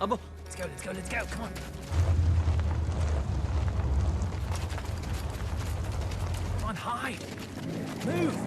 Abbo. Let's go. Come on. Come on, hide. Move.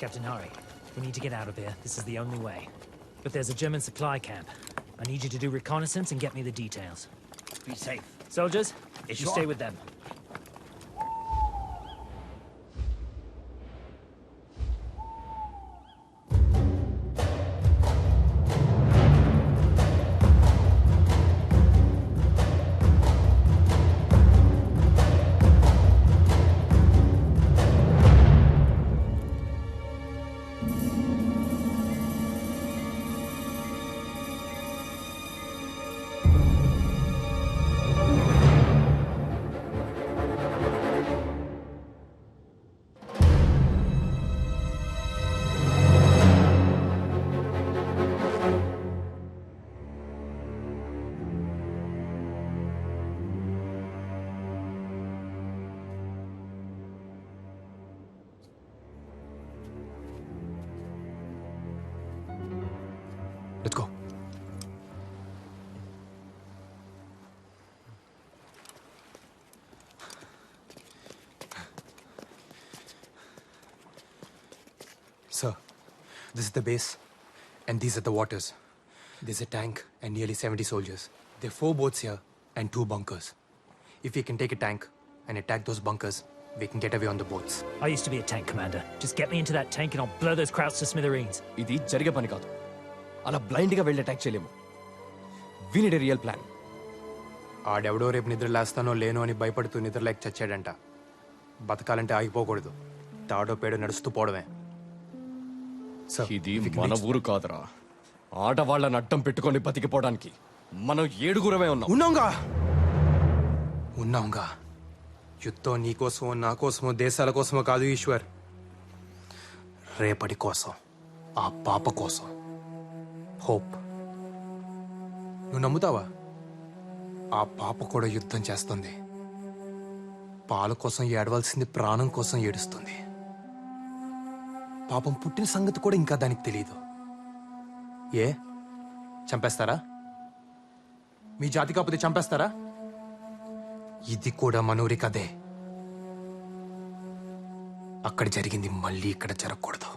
Captain Hari, we need to get out of here. This is the only way. But there's a German supply camp. I need you to do reconnaissance and get me the details. Be safe. Soldiers, you Sure. stay with them. Let's go. Sir, this is the base, and these are the waters. There's a tank and nearly 70 soldiers. There are 4 boats here and 2 bunkers. If we can take a tank and attack those bunkers, we can get away on the boats. I used to be a tank commander. Just get me into that tank and I'll blow those Krauts to smithereens. ఇది జరిగే పని కాదు. అలా బ్లైండ్గా వెళ్ళి attack చేయలేము. We need a real plan. ఆడెవడో రేపు నిద్ర లేస్తానో లేనో అని భయపడుతూ నిద్రలేక చచ్చాడంట. బతకాలంటే ఆగిపోకూడదు. తాడో పేడో నడుస్తూ పోవడమే. ఇది మన ఊరు కాదురా. ఆడవాళ్ళని అడ్డం పెట్టుకొని బతికిపోవడానికి మనం 7గురమే ఉన్నాం. ఉన్నాంగా. యుద్ధం నీకోసమో నా కోసమో దేశాల కోసమో కాదు ఈశ్వర్. రేపటి కోసం, ఆ పాప కోసం. హోప్. నువ్వు నమ్ముతావా? ఆ పాప కూడా యుద్ధం చేస్తుంది. పాల కోసం ఏడవలసింది ప్రాణం కోసం ఏడుస్తుంది. పాపం పుట్టిన సంగతి కూడా ఇంకా దానికి తెలియదు. ఏ చంపేస్తారా? మీ జాతి కాకపోతే చంపేస్తారా? ఇది కూడా మనూరి కదే. అక్కడ జరిగింది మళ్ళీ ఇక్కడ జరగకూడదు.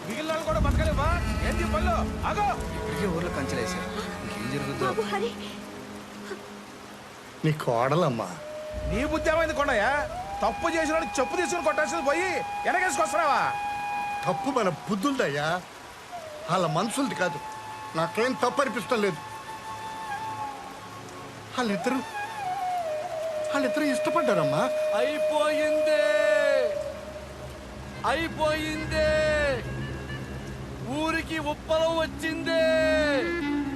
మిగిలిన వాళ్ళు కూడా బతకలేవా? ఏంటి పళ్ళు? ఆగో! ఇప్పటికే ఊర్లో కంచెలేసారు. ఇంకేం జరుగుతుందో? నీ కోడలమ్మా. నీ బుద్ధి ఏమైంది కొండయ్య? తప్పు చేసిన చెప్పు తీసుకుని కొట్టాల్సింది పోయి వెనకేసుకొస్తున్నావా? తప్పు మన బుద్ధులదయ్యా, వాళ్ళ మనుషులది కాదు. నాకేం తప్పు అనిపిస్తం లేదు. వాళ్ళిద్దరూ ఇష్టపడ్డారమ్మా. అయిపోయిందే. ఊరికి ఉప్పలం వచ్చిందే.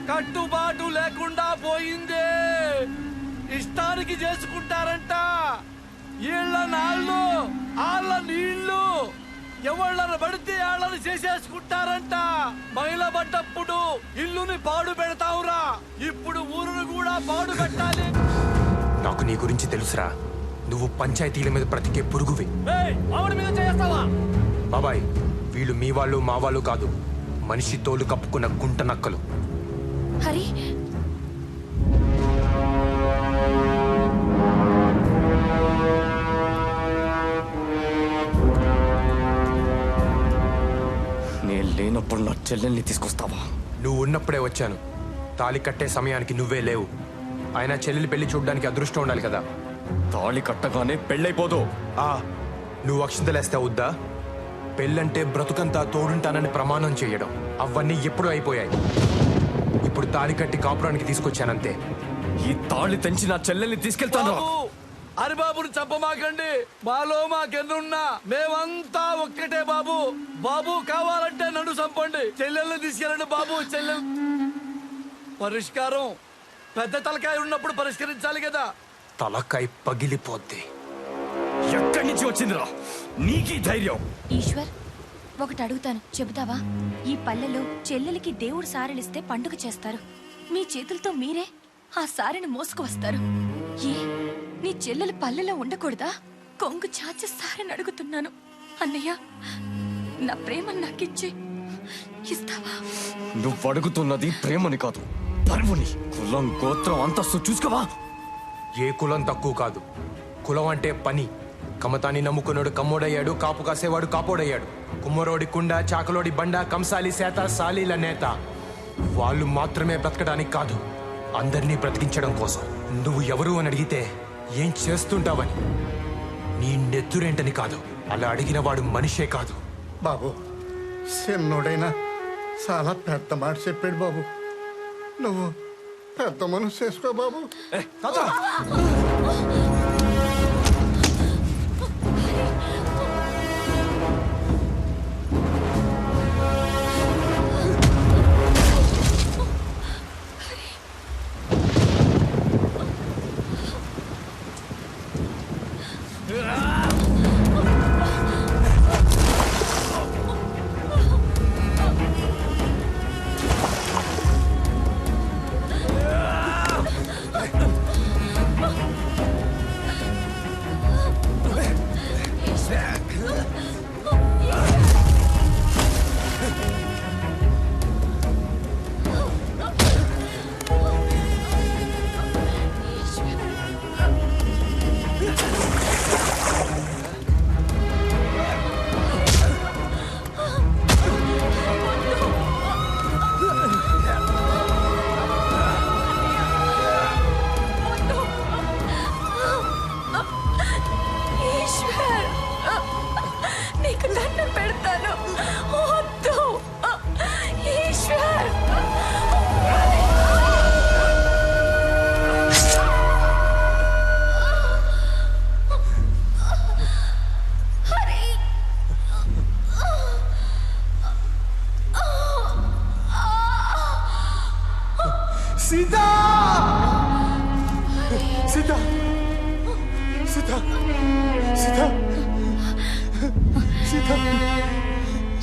కట్టుబాటు లేకుండా పోయిందే. ఇష్టానికి చేసుకుంటారంట. ఈళ్ళ నాళ్ళు ఆళ్ళ నీళ్లు ఎవళ్ళని పడితే వాళ్ళని చేసేసుకుంటారంట. మైల పడ్డప్పుడు ఇల్లు ఊరుని పాడు పెడతావురా. ఇప్పుడు ఊరును కూడా పాడు పెట్టాలి. నాకు నీ గురించి తెలుసురా. నువ్వు పంచాయతీల మీద బ్రతికే పురుగువి. ఆవిడ మీద చేస్తావా? బాబాయ్, వీళ్ళు మీ వాళ్ళు మా వాళ్ళు కాదు. మనిషి తోలు కప్పుకున్న గుంట నక్కలు. హరి, నేను లేనప్పుడు నా చెల్లెల్ని తీసుకొస్తావా? నువ్వు ఉన్నప్పుడే వచ్చాను. తాళి కట్టే సమయానికి నువ్వే లేవు. అయినా చెల్లెలి పెళ్లి చూడడానికి అదృష్టం ఉండాలి కదా. తాళి కట్టగానే పెళ్ళైపోదు. నువ్వు అక్షింతలేస్తే అవుద్దా? పెళ్ళంటే బ్రతుకంతా తోడుంటానని ప్రమాణం చేయడం, అవన్నీ ఎప్పుడూ అయిపోయాయి. ఇప్పుడు తాళి కట్టి కాపురానికి తీసుకొచ్చానంతే. ఈ తాళి తెంచి నా చెల్లెల్ని తీసుకెళ్తాను. హరిబాబుని చంపమాకండి. మాలో మాకెన్నున్నా మేమంతా ఒక్కటే బాబు. బాబు కావాలంటే నన్ను చంపండి, చెల్లెల్ని తీసుకెళ్ళండి బాబు. చెల్లెల్ పరిష్కారం పెద్ద తలకాయ ఉన్నప్పుడు పరిష్కరించాలి కదా. తలకాయ పగిలిపోద్ది. ఎక్కడి నుంచి వచ్చిందిరా నీకీ ధైర్యం? ఈశ్వర్, ఒకటి అడుగుతాను, చెబుతావా? ఈ పల్లెలో చెల్లెలికి దేవుడు సారెలిస్తే పండుగ చేస్తారు. మీ చేతులతో మీరే ఆ సారెని మోసుకు వస్తారు. ఏ, నీ చెల్లెలు పల్లెలో ఉండకూడదా? కొంగు చాచి సారెని అడుగుతున్నాను. అన్నయ్య, నా ప్రేమను నాకిచ్చి ఇస్తావా? నువ్వు అడుగుతున్నది ప్రేమని కాదు, పరువుని. కులం, గోత్రం, అంతస్తు చూసుకోవా? ఏ కులం తక్కువ కాదు. కులం అంటే పని. కమతాన్ని నమ్ముకున్నాడు కమ్మోడయ్యాడు, కాపు కాసేవాడు కాపోడయ్యాడు. కుమ్మరోడి కుండ, చాకలోడి బండ, కంసాలి సేత, సాలీల నేత. వాళ్ళు మాత్రమే బ్రతకడానికి కాదు, అందరినీ బ్రతికించడం కోసం. నువ్వు ఎవరు అని అడిగితే ఏం చేస్తుంటావని, నీ నెత్తురేంటని కాదు. అలా అడిగిన వాడు మనిషే కాదు. బాబు, చిన్నోడైనా చాలా పెద్ద మాట చెప్పాడు బాబు. నువ్వు పెద్ద మనసు చేసుకో బాబు. ఈశ్వర్, నీకు దండం పెడతాను. వద్దు ఈశ్వర్. సీతా! సీతా! సీతా! సీతా! సీతా!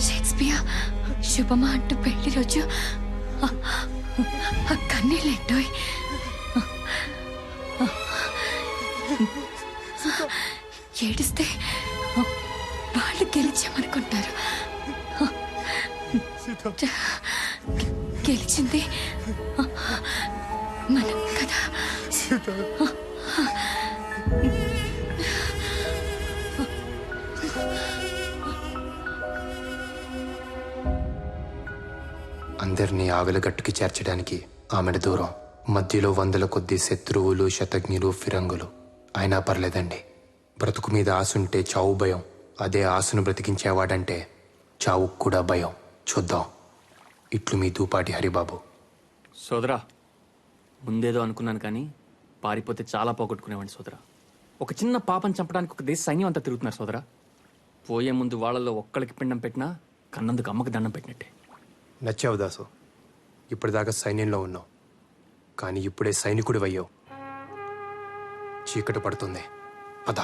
షేక్స్పియర్ శుభమా అంటూ పెళ్లి రోజు ఆ కన్నీళ్ళెట్టోయ్. ఏడిస్తే వాళ్ళు గెలిచామనుకుంటారు. గెలిచింది మనం కదా. అందరినీ ఆవిలగట్టుకి చేర్చడానికి ఆమెడ దూరం. మధ్యలో వందల కొద్ది శత్రువులు, శతజ్ఞులు, ఫిరంగులు. అయినా పర్లేదండి. బ్రతుకు మీద ఆశుంటే చావు భయం. అదే ఆశను బ్రతికించేవాడంటే చావు కూడా భయం. చూద్దాం. ఇట్లు మీ దూపాటి హరిబాబు. సోదరా, ముందేదో అనుకున్నాను కానీ పారిపోతే చాలా పోగొట్టుకునేవాడిని సోదరా. ఒక చిన్న పాపను చంపడానికి ఒక దేశ సైన్యం అంతా తిరుగుతున్నారు సోదరా. పోయే ముందు వాళ్ళలో ఒక్కడికి పిండం పెట్టినా కన్నందుకు అమ్మకి దండం పెట్టినట్టే. నచ్చావు దాసు. ఇప్పటిదాకా సైన్యంలో ఉన్నావు, కానీ ఇప్పుడే సైనికుడి అయ్యావు. చీకటి పడుతుంది, పద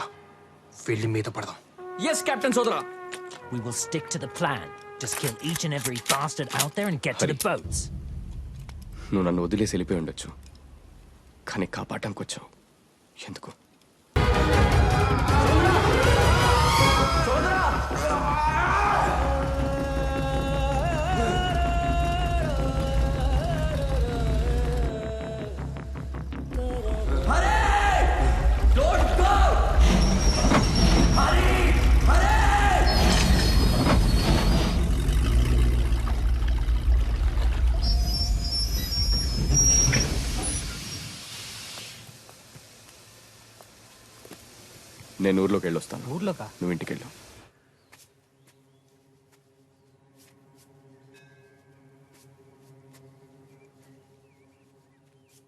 వెళ్ళి మీద పడదాం. ఎస్ కెప్టెన్ సోదరా. We will stick to the plan. Just kill each and every bastard out there and get to the boats. నువ్వు నన్ను వదిలేసి వెళ్ళిపోయి ఉండొచ్చు, కానీ కాపాడటానికి వచ్చావు. ఎందుకు? నేను ఊర్లోకి వెళ్ళొస్తాను. ఊర్లోకా? నువ్వు ఇంటికి వెళ్ళు.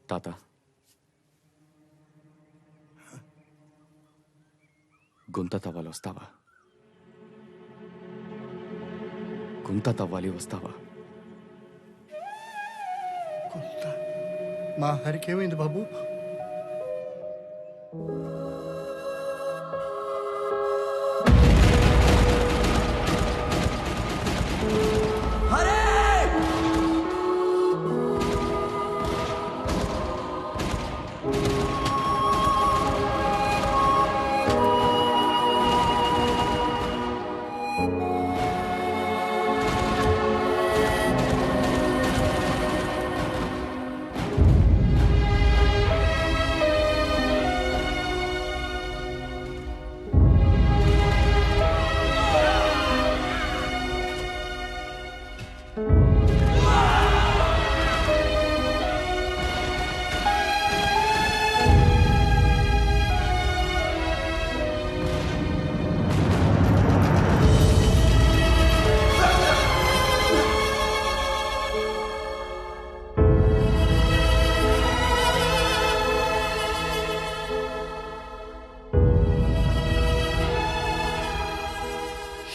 తాత, గుంత తవ్వాలి, వస్తావా? గుంత తవ్వాలి, వస్తావా? మా హరికేమైంది బాబు?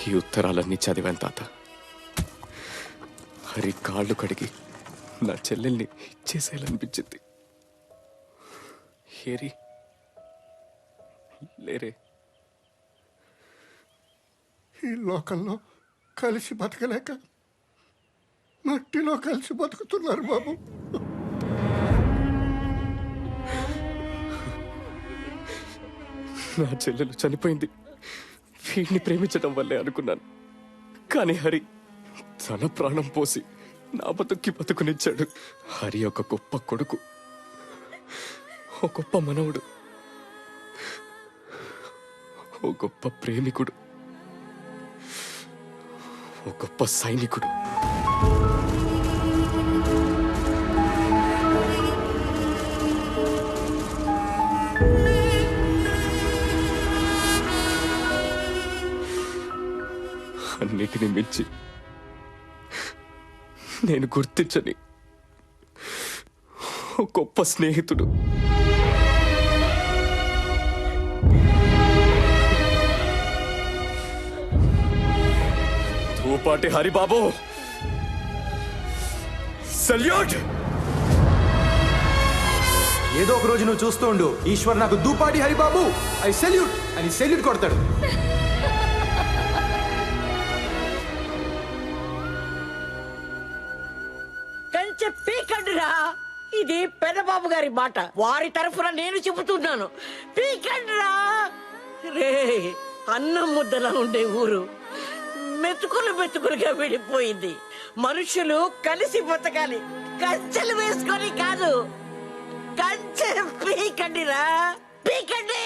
ఈ ఉత్తరాలన్నీ చదివాను తాత. హరి కాళ్ళు కడిగి నా చెల్లెల్ని ఇచ్చేసేయాలనిపించింది. హేరి లేరే. ఈ లోకంలో కలిసి బతకలేక మట్టిలో కలిసి బతుకుతున్నారు బాబు. నా చెల్లెలు చనిపోయింది వీడిని ప్రేమించడం వల్లే అనుకున్నాను, కానీ హరి తన ప్రాణం పోసి నా బతుక్కి బతుకునిచ్చాడు. హరి ఒక గొప్ప కొడుకు, ఓ గొప్ప మనవుడు, ఓ గొప్ప ప్రేమికుడు, ఓ గొప్ప సైనికుడు. అన్నిటిని మించి నేను గుర్తించని ఓ గొప్ప స్నేహితుడు. ధూపాటి హరిబాబు, సల్యూట్. ఏదో ఒక రోజు నువ్వు చూస్తూ ఉండు, ఈశ్వర్ నాకు దూపాటి హరిబాబు ఐ సెల్యూట్ అని సెల్యూట్ కొడతాడు. కంచె పీకండిరా, ఇది పెదబాబు గారి మాట, వారి తరఫున నేను చెబుతున్నాను. పీకండిరా. రే, అన్నం ముద్దలా ఉండే ఊరు మెతుకులు మెతుకులుగా విడిపోయింది. మనుషులు కలిసి బతకాలి, కంచెలు వేసుకొని కాదు. కంచె పీకండిరా, పీకండి.